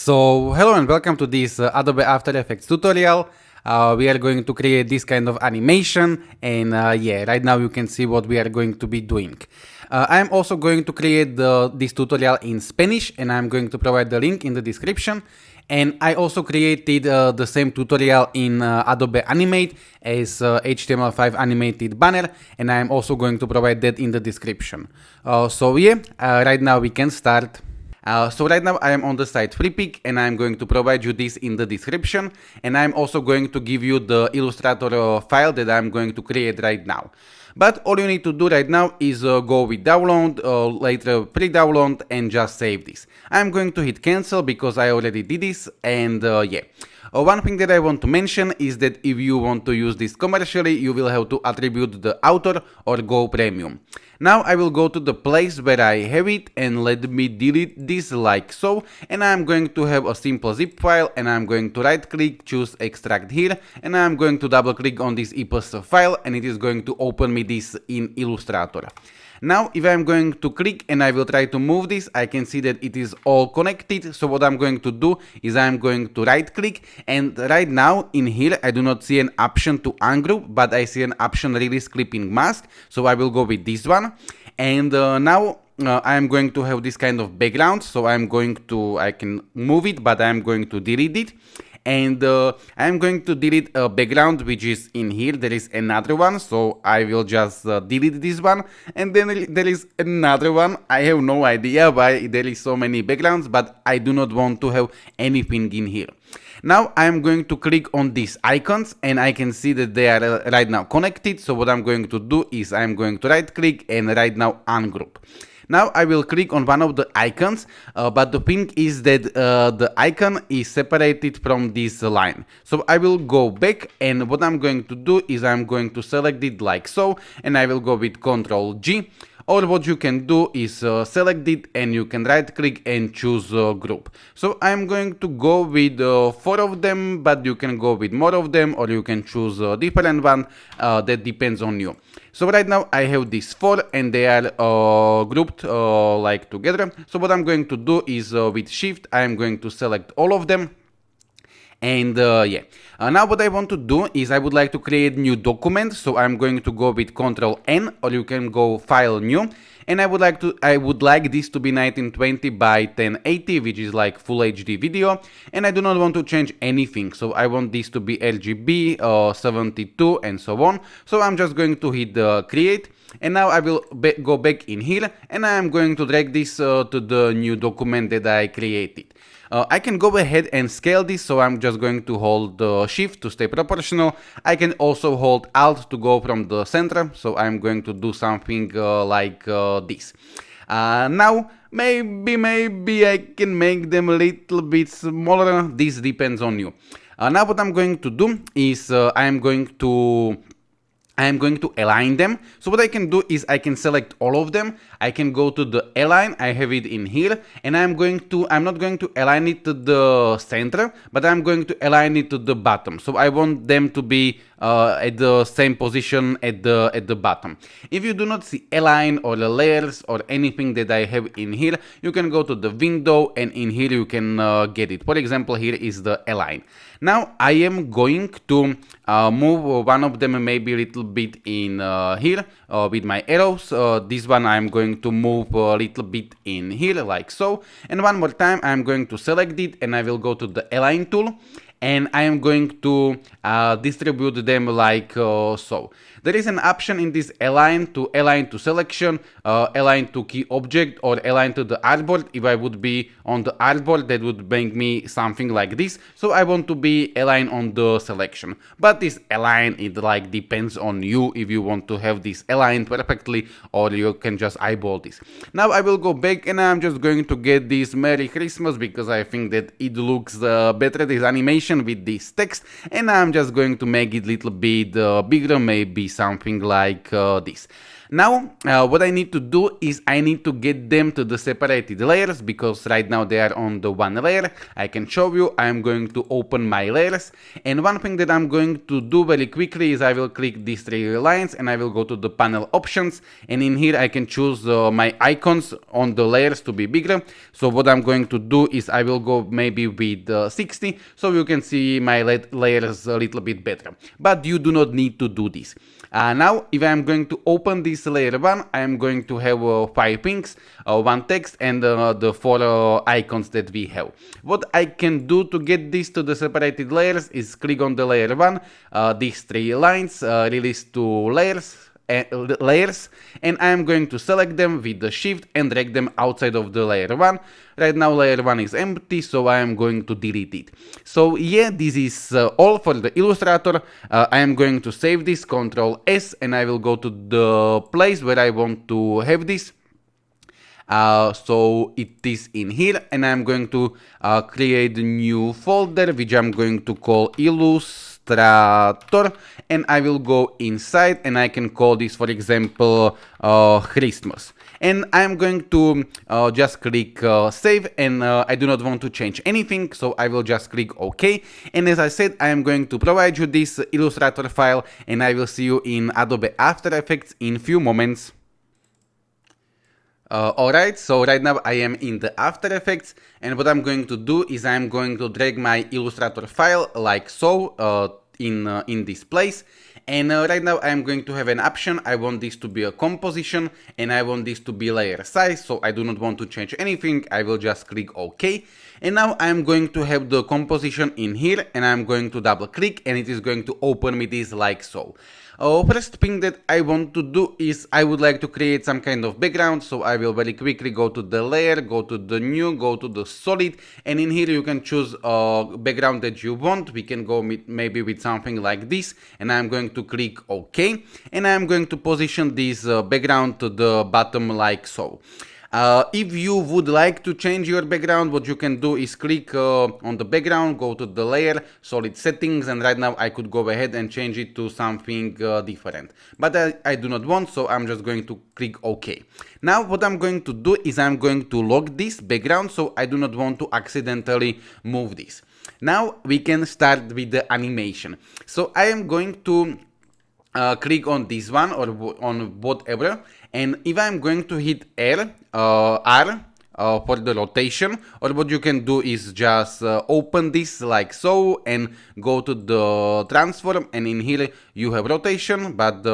So hello and welcome to this Adobe After Effects tutorial. We are going to create this kind of animation, and yeah, right now you can see what we are going to be doing. I am also going to create this tutorial in Spanish, and I'm going to provide the link in the description. And I also created the same tutorial in Adobe Animate as HTML5 animated banner, and I'm also going to provide that in the description. So yeah, right now we can start. So right now I am on the site freepik, and I'm going to provide you this in the description, and I'm also going to give you the Illustrator file that I'm going to create right now. But all you need to do right now is go with download, later pre-download, and just save this. I'm going to hit cancel because I already did this, and yeah. One thing that I want to mention is that if you want to use this commercially, you will have to attribute the author or go premium. Now I will go to the place where I have it, and let me delete this like so, and I'm going to have a simple zip file, and I'm going to right click, choose extract here, and I'm going to double click on this EPUB file, and it is going to open me this in Illustrator. Now if I'm going to click and I will try to move this, I can see that it is all connected. So what I'm going to do is I'm going to right click, and right now in here I do not see an option to ungroup, but I see an option release clipping mask. So I will go with this one, and now I am going to have this kind of background. So I can move it, but I'm going to delete it. And I'm going to delete a background which is in here. There is another one, so I will just delete this one, and then there is another one. I have no idea why there is so many backgrounds, but I do not want to have anything in here. Now I am going to click on these icons, and I can see that they are right now connected. So what I'm going to do is I'm going to right click and right now ungroup. Now I will click on one of the icons, but the thing is that the icon is separated from this line. So I will go back, and what I'm going to do is I'm going to select it like so, and I will go with Ctrl G. Or what you can do is select it, and you can right click and choose group. So I'm going to go with 4 of them, but you can go with more of them, or you can choose a different one. That depends on you. So right now I have these 4, and they are grouped like together. So what I'm going to do is with Shift I'm going to select all of them. And yeah, now what I want to do is I would like to create new document. So I'm going to go with Ctrl N, or you can go File New, and I would like this to be 1920 by 1080, which is like full HD video, and I do not want to change anything. So I want this to be RGB 72 and so on. So I'm just going to hit create. And now I will go back in here, and I am going to drag this to the new document that I created. I can go ahead and scale this, so I'm just going to hold Shift to stay proportional. I can also hold Alt to go from the center, so I'm going to do something like this. Now maybe I can make them a little bit smaller. This depends on you. Now what I'm going to do is I am going to align them. So what I can do is I can select all of them. I can go to the align. I have it in here, and I'm not going to align it to the center, but I'm going to align it to the bottom. So I want them to be at the same position at the bottom. If you do not see align or the layers or anything that I have in here, you can go to the window, and in here you can get it. For example, here is the align. Now I am going to move one of them maybe a little bit in here with my arrows. This one I'm going to move a little bit in here like so, and one more time I'm going to select it, and I will go to the align tool, and I am going to distribute them like so. There is an option in this align to selection, align to key object, or align to the artboard. If I would be on the artboard, that would bring me something like this. So I want to be align on the selection. But this align, it like depends on you if you want to have this aligned perfectly, or you can just eyeball this. Now I will go back, and I'm just going to get this Merry Christmas, because I think that it looks better, this animation with this text, and I'm just going to make it a little bit bigger, maybe something like this. Now, what I need to do is I need to get them to the separated layers, because right now they are on the one layer. I can show you. I am going to open my layers, and one thing that I'm going to do very quickly is I will click these three lines and I will go to the panel options, and in here I can choose my icons on the layers to be bigger. So what I'm going to do is I will go maybe with 60, so you can see my layers a little bit better, but you do not need to do this. Now, if I'm going to open this layer 1, I am going to have 5 pinks, 1 text, and the 4 icons that we have. What I can do to get this to the separated layers is click on the layer 1, these 3 lines, release to layers, and I am going to select them with the shift and drag them outside of the layer 1. Right now layer 1 is empty, so I am going to delete it. So yeah, this is all for the Illustrator. I am going to save this, Ctrl S, and I will go to the place where I want to have this. So it is in here, and I'm going to create a new folder which I'm going to call Illustrator, and I will go inside and I can call this, for example, Christmas. And I'm going to just click save, and I do not want to change anything, so I will just click OK. And as I said, I am going to provide you this Illustrator file, and I will see you in Adobe After Effects in few moments. Alright, so right now I am in the After Effects, and what I'm going to do is I'm going to drag my Illustrator file like so in this place. And right now I'm going to have an option. I want this to be a composition, and I want this to be layer size, so I do not want to change anything. I will just click OK. And now I'm going to have the composition in here, and I'm going to double click, and it is going to open me this like so. First thing that I want to do is I would like to create some kind of background, so I will very quickly go to the layer, go to the new, go to the solid, and in here you can choose a background that you want. We can go maybe with something like this, and I'm going to click OK, and I'm going to position this background to the bottom like so. If you would like to change your background, what you can do is click on the background, go to the layer, solid settings, and right now I could go ahead and change it to something different. But I do not want, so I'm just going to click OK. Now what I'm going to do is I'm going to lock this background, so I do not want to accidentally move this. Now we can start with the animation. So I am going to click on this one or on whatever, and if I'm going to hit R for the rotation, or what you can do is just open this like so and go to the transform, and in here you have rotation, but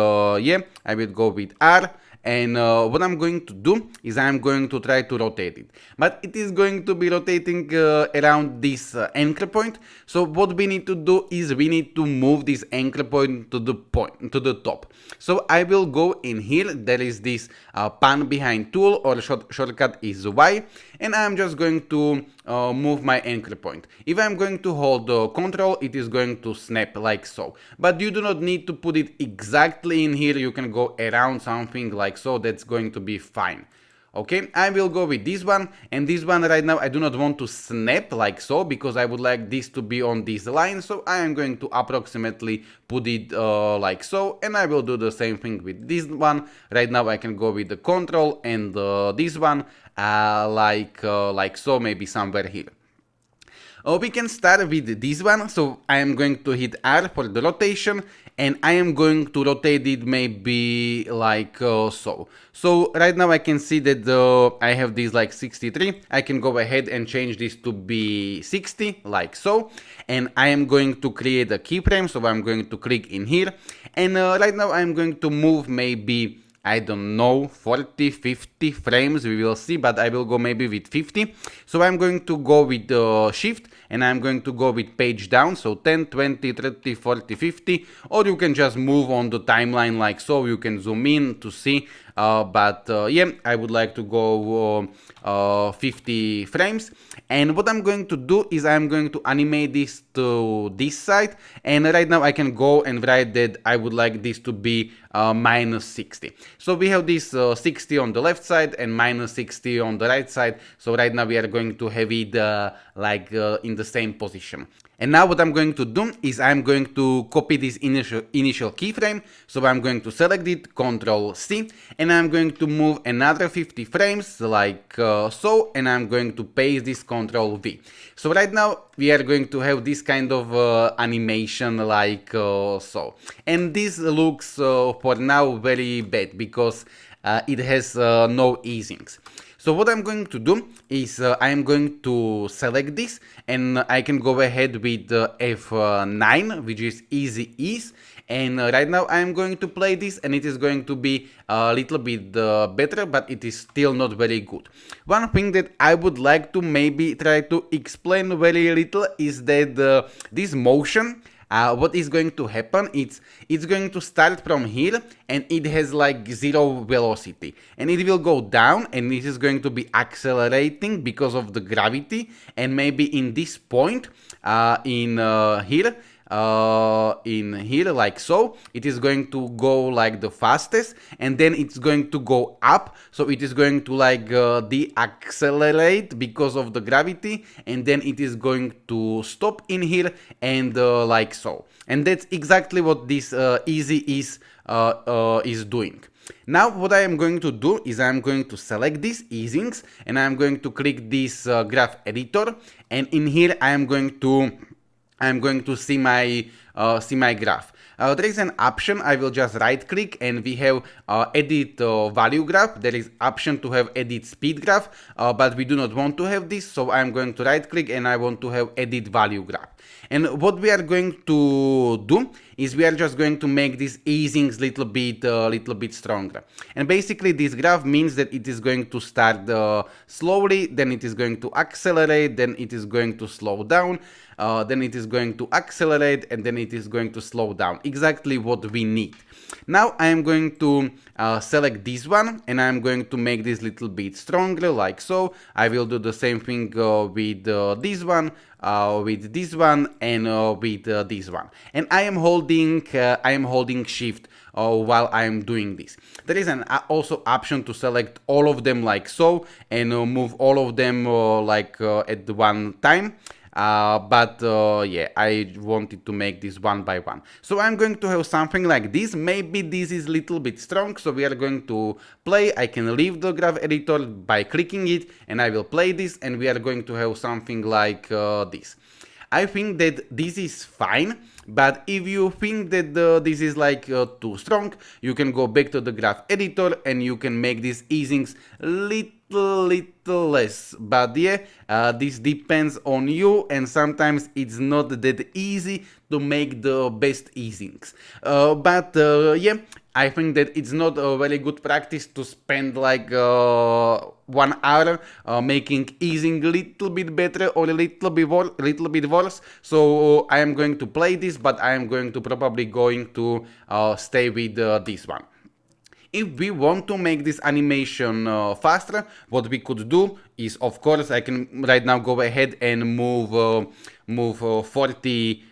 yeah, I will go with R. And what I'm going to do is I'm going to try to rotate it, but it is going to be rotating around this anchor point. So what we need to do is we need to move this anchor point to the top. So I will go in here. There is this pan behind tool, or shortcut is Y, and I'm just going to move my anchor point. If I'm going to hold Control, it is going to snap like so. But you do not need to put it exactly in here. You can go around something like so. That's going to be fine. Okay, I will go with this one, and this one right now I do not want to snap like so, because I would like this to be on this line, so I am going to approximately put it like so, and I will do the same thing with this one. Right now I can go with the Control and this one like so, maybe somewhere here. We can start with this one, so I am going to hit R for the rotation, and I am going to rotate it maybe like so. So right now I can see that I have this like 63. I can go ahead and change this to be 60 like so, and I am going to create a keyframe, so I'm going to click in here, and right now I'm going to move maybe, I don't know, 40, 50 frames, we will see, but I will go maybe with 50. So I'm going to go with the shift, and I'm going to go with page down, so 10, 20, 30, 40, 50, or you can just move on the timeline like so, you can zoom in to see, but yeah, I would like to go 50 frames. And what I'm going to do is I'm going to animate this to this side, and right now I can go and write that I would like this to be minus 60. So we have this 60 on the left side and minus 60 on the right side. So right now we are going to have it like in the same position. And now what I'm going to do is I'm going to copy this initial keyframe. So I'm going to select it, Control C, and I'm going to move another 50 frames like so, and I'm going to paste this, Control V. So right now we are going to have this kind of animation like so. And this looks for now very bad because it has no easings. So what I'm going to do is I'm going to select this, and I can go ahead with F9, which is easy ease. And right now I'm going to play this, and it is going to be a little bit better, but it is still not very good. One thing that I would like to maybe try to explain very little is that this motion, what is going to happen, it's going to start from here, and it has like 0 velocity, and it will go down, and it is going to be accelerating because of the gravity, and maybe in this point in here like so, it is going to go like the fastest, and then it's going to go up, so it is going to like de-accelerate because of the gravity, and then it is going to stop in here, and like so. And that's exactly what this easy is doing. Now what I am going to do is I'm going to select these easings, and I'm going to click this graph editor, and in here I'm going to see my graph. There is an option. I will just right click, and we have edit value graph. There is option to have edit speed graph, but we do not want to have this, so I'm going to right click, and I want to have edit value graph. And what we are going to do is we are just going to make these easings little bit stronger. And basically this graph means that it is going to start slowly, then it is going to accelerate, then it is going to slow down, then it is going to accelerate, and then it is going to slow down. Exactly what we need. Now I am going to select this one, and I'm going to make this little bit stronger like so. I will do the same thing with this one, with this one, and with this one. And I am holding shift while I am doing this. There is an also option to select all of them like so, and move all of them like at one time. Yeah, I wanted to make this one by one. So I'm going to have something like this. Maybe this is a little bit strong, so we are going to play. I can leave the graph editor by clicking it, and I will play this, and we are going to have something like this. I think that this is fine, but if you think that this is like too strong, you can go back to the graph editor, and you can make these easings little less. But yeah, this depends on you, and sometimes it's not that easy to make the best easings. Yeah, I think that it's not a very good practice to spend like 1 hour making easing a little bit better or a little bit worse. So I am going to play this, but I am going to probably stay with this one. If we want to make this animation faster, what we could do is, of course, I can right now go ahead and move 40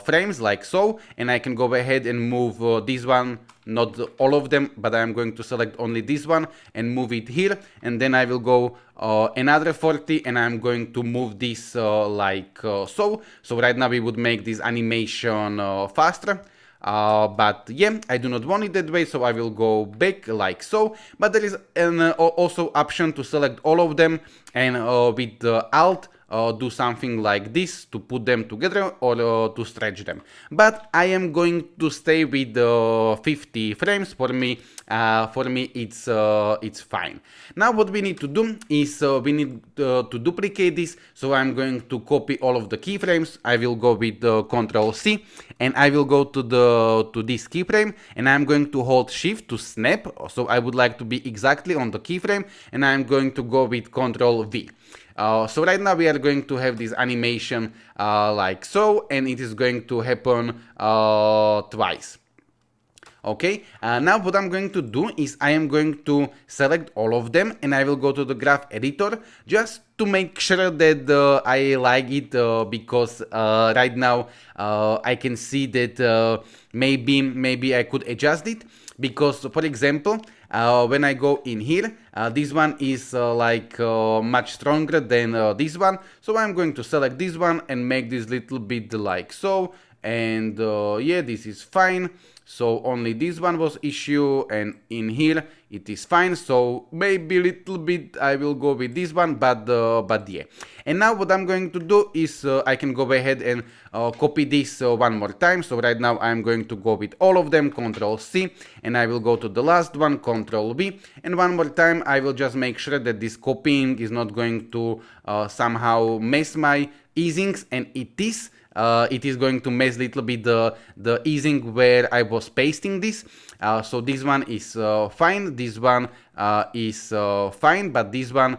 frames like so, and I can go ahead and move this one, not all of them, but I'm going to select only this one and move it here, and then I will go another 40, and I'm going to move this like so. So right now we would make this animation faster. But yeah, I do not want it that way, so I will go back like so. But there is an also option to select all of them, and with Alt do something like this to put them together, or to stretch them. But I am going to stay with 50 frames. For me it's fine. Now what we need to do is we need to duplicate this. So I'm going to copy all of the keyframes. I will go with Control C, and I will go to this keyframe, and I'm going to hold Shift to snap. So I would like to be exactly on the keyframe, and I'm going to go with Control V. So right now we are going to have this animation like so, and it is going to happen twice. Okay, now what I'm going to do is I am going to select all of them, and I will go to the graph editor just to make sure that I like it, because right now I can see that maybe I could adjust it, because for example when I go in here, this one is much stronger than this one. So I'm going to select this one and make this little bit like so. And yeah, this is fine. So only this one was issue, and in here it is fine. So maybe a little bit I will go with this one, but yeah. And now what I'm going to do is I can go ahead and copy this one more time. So right now I'm going to go with all of them, Control C, and I will go to the last one, Control V, and one more time I will just make sure that this copying is not going to somehow mess my easings, and it is. It is going to mess a little bit the easing where I was pasting this. So this one is fine, this one is fine, but this one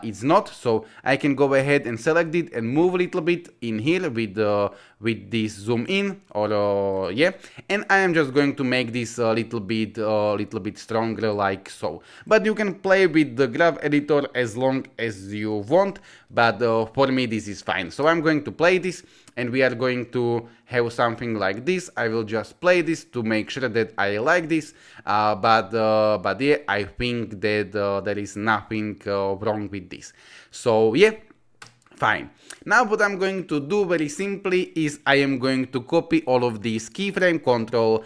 is not. So I can go ahead and select it and move a little bit in here with this zoom in, or yeah, and I am just going to make this a little bit stronger like so. But you can play with the graph editor as long as you want, but for me this is fine. So I'm going to play this, and we are going to have something like this. I will just play this to make sure that I like this, but yeah, I think that there is nothing wrong with this. So yeah, fine. Now what I'm going to do very simply is I am going to copy all of these keyframe, Control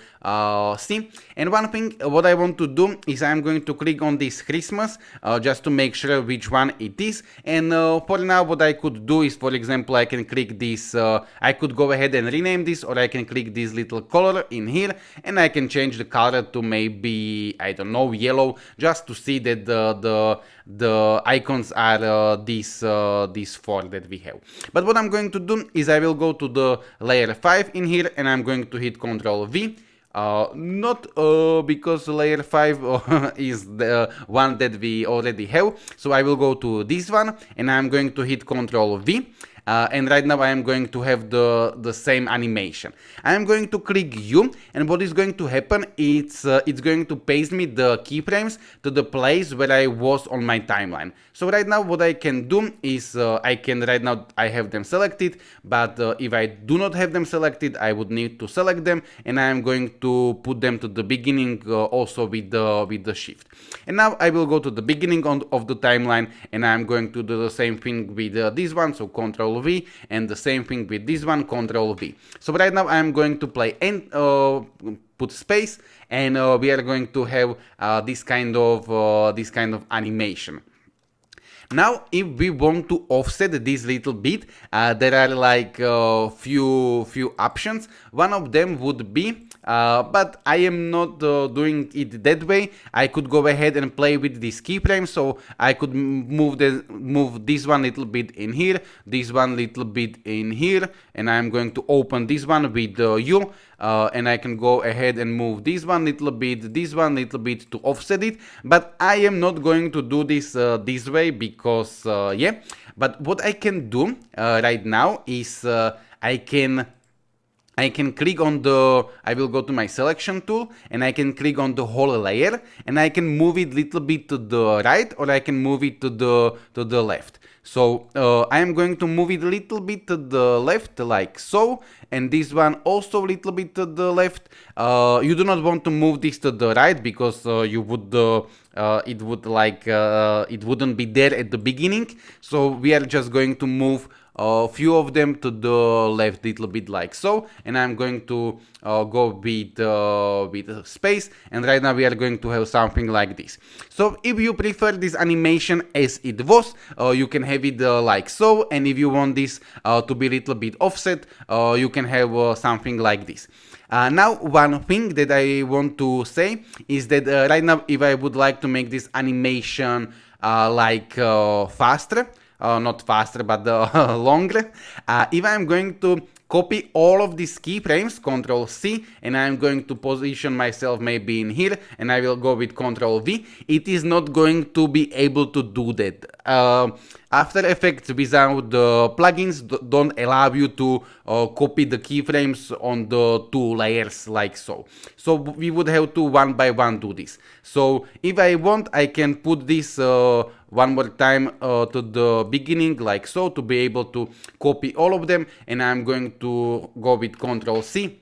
C. And one thing what I want to do is I'm going to click on this Christmas just to make sure which one it is. And for now what I could do is, for example, I can click this, I could go ahead and rename this, or I can click this little color in here and I can change the color to maybe, I don't know, yellow, just to see that the icons are these four that we have. But what I'm going to do is I will go to the layer 5 in here and I'm going to hit Ctrl V. Not because layer 5 is the one that we already have. So I will go to this one and I'm going to hit Ctrl V. And right now I am going to have the same animation. I am going to click U, and what is going to happen is it's going to paste me the keyframes to the place where I was on my timeline. So right now what I can do is right now I have them selected, but if I do not have them selected, I would need to select them, and I am going to put them to the beginning also with the shift. And now I will go to the beginning of the timeline, and I am going to do the same thing with this one, so Ctrl V, and the same thing with this one, Ctrl V. So right now I am going to play and put space, and we are going to have this kind of animation. Now, if we want to offset this little bit, there are like few options. One of them would be, but I am not doing it that way. I could go ahead and play with this keyframe, so I could move this one little bit in here, this one little bit in here, and I'm going to open this one with U. And I can go ahead and move this one little bit, this one little bit to offset it, but I am not going to do this this way because yeah. But what I can do right now is I can click on I will go to my selection tool and I can click on the whole layer and I can move it little bit to the right, or I can move it to the left. So I am going to move it a little bit to the left like so, and this one also a little bit to the left. You do not want to move this to the right because you would it wouldn't be there at the beginning. So we are just going to move a few of them to the left little bit like so, and I'm going to go with space, and right now we are going to have something like this. So if you prefer this animation as it was, you can have it like so, and if you want this to be a little bit offset, you can have something like this. Now one thing that I want to say is that right now if I would like to make this animation faster, not faster, but longer. If I'm going to copy all of these keyframes, Ctrl C, and I'm going to position myself maybe in here, and I will go with Ctrl V, it is not going to be able to do that. After Effects without the plugins don't allow you to copy the keyframes on the two layers like so. So we would have to one by one do this. So if I want, I can put this one more time to the beginning like so to be able to copy all of them, and I'm going to go with Ctrl C.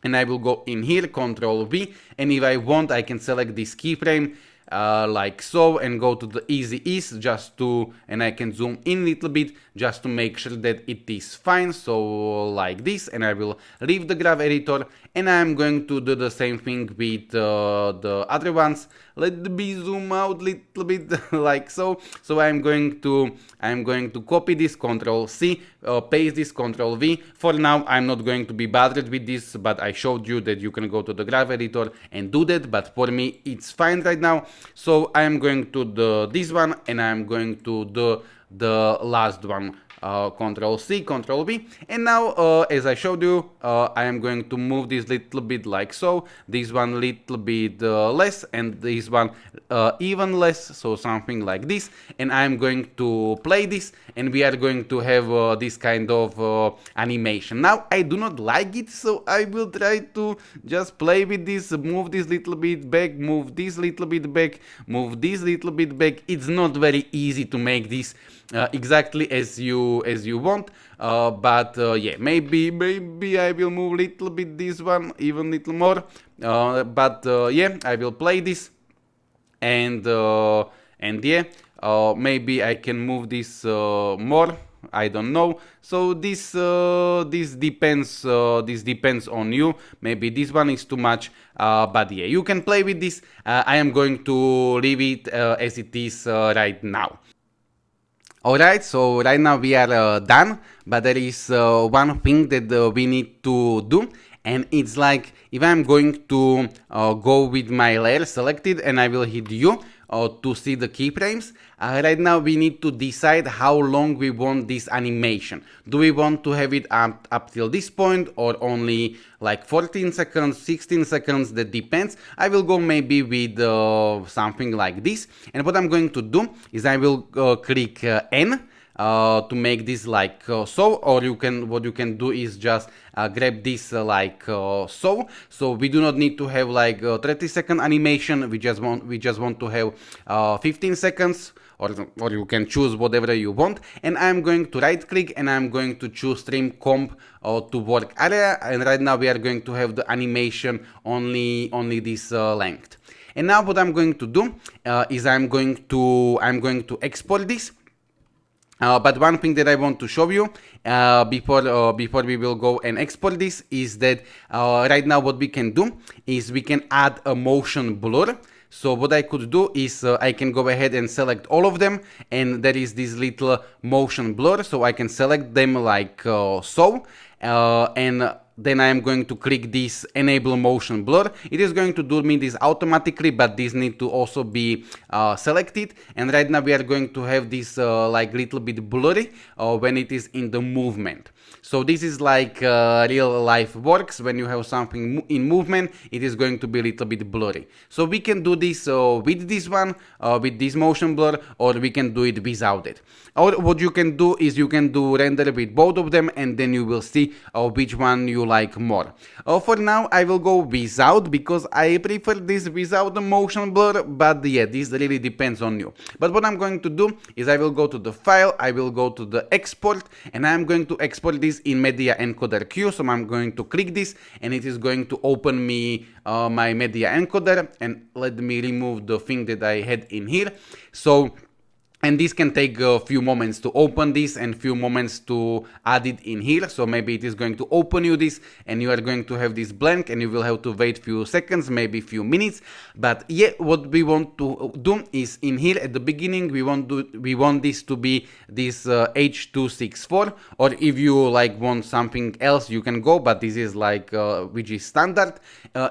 And I will go in here, Ctrl V, and if I want, I can select this keyframe like so, and go to the easy ease just to, and I can zoom in a little bit just to make sure that it is fine. So like this, and I will leave the graph editor, and I'm going to do the same thing with the other ones. Let me zoom out a little bit like so. So I'm going to copy this, Control C, paste this, Control V. For now, I'm not going to be bothered with this, but I showed you that you can go to the graph editor and do that. But for me, it's fine right now. So I'm going to do this one, and I'm going to do the last one. Control C, Control V, and now as I showed you, I am going to move this little bit like so, this one little bit less, and this one even less, so something like this, and I am going to play this, and we are going to have this kind of animation. Now I do not like it, so I will try to just play with this, move this little bit back, move this little bit back, move this little bit back. It's not very easy to make this exactly as you want, but yeah, maybe I will move little bit this one even little more, but yeah, I will play this, and yeah, maybe I can move this more, I don't know. So this depends on you. Maybe this one is too much, but yeah, you can play with this. I am going to leave it as it is right now. Alright, so right now we are done, but there is one thing that we need to do, and it's like if I'm going to go with my layer selected and I will hit U to see the keyframes. Right now we need to decide how long we want this animation. Do we want to have it up till this point, or only like 14 seconds, 16 seconds, that depends. I will go maybe with something like this, and what I'm going to do is I will click N to make this like so, or what you can do is just grab this like so. So we do not need to have like 30-second animation. We just want to have 15 seconds, or you can choose whatever you want. And I'm going to right click, and I'm going to choose Trim Comp to Work Area, and right now we are going to have the animation only this length. And now what I'm going to do is I'm going to export this. But one thing that I want to show you before we will go and export this is that right now what we can do is we can add a motion blur. So what I could do is I can go ahead and select all of them, and there is this little motion blur, so I can select them like so, and then I am going to click this enable motion blur. It is going to do me this automatically, but this need to also be selected. And right now we are going to have this like little bit blurry when it is in the movement. So this is like real life works. When you have something in movement, it is going to be a little bit blurry. So we can do this with this one, with this motion blur, or we can do it without it. Or what you can do is you can do render with both of them, and then you will see which one you like more. For now I will go without, because I prefer this without the motion blur, but yeah, this really depends on you. But what I'm going to do is I will go to the file, I will go to the export, and I'm going to export this in Media Encoder Q. So I'm going to click this, and it is going to open me my Media Encoder, and let me remove the thing that I had in here. So, and this can take a few moments to open this and few moments to add it in here. So maybe it is going to open you this, and you are going to have this blank, and you will have to wait few seconds, maybe few minutes. But yeah, what we want to do is in here at the beginning, we want this to be this H264, or if you like want something else, you can go, but this is like which is standard.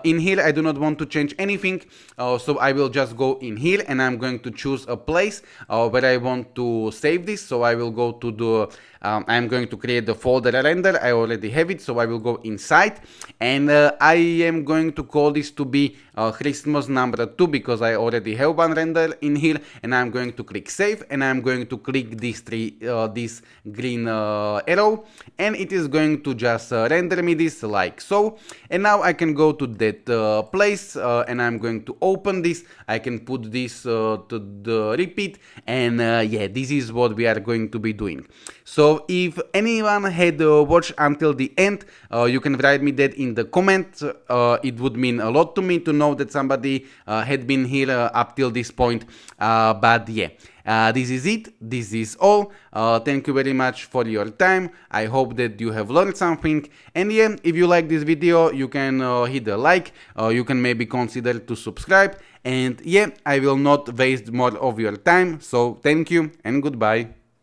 In here I do not want to change anything, so I will just go in here, and I'm going to choose a place where I want to save this. So I will go to the I'm going to create the folder render. I already have it, so I will go inside, and I am going to call this to be Christmas number 2, because I already have one render in here, and I'm going to click save, and I'm going to click this green arrow, and it is going to just render me this like so. And now I can go to that place, and I'm going to open this. I can put this to the repeat, and yeah, this is what we are going to be doing. So So if anyone had watched until the end, you can write me that in the comments. It would mean a lot to me to know that somebody had been here up till this point. But yeah, this is it. This is all. Thank you very much for your time. I hope that you have learned something. And yeah, if you like this video, you can hit a like. You can maybe consider to subscribe. And yeah, I will not waste more of your time. So thank you and goodbye.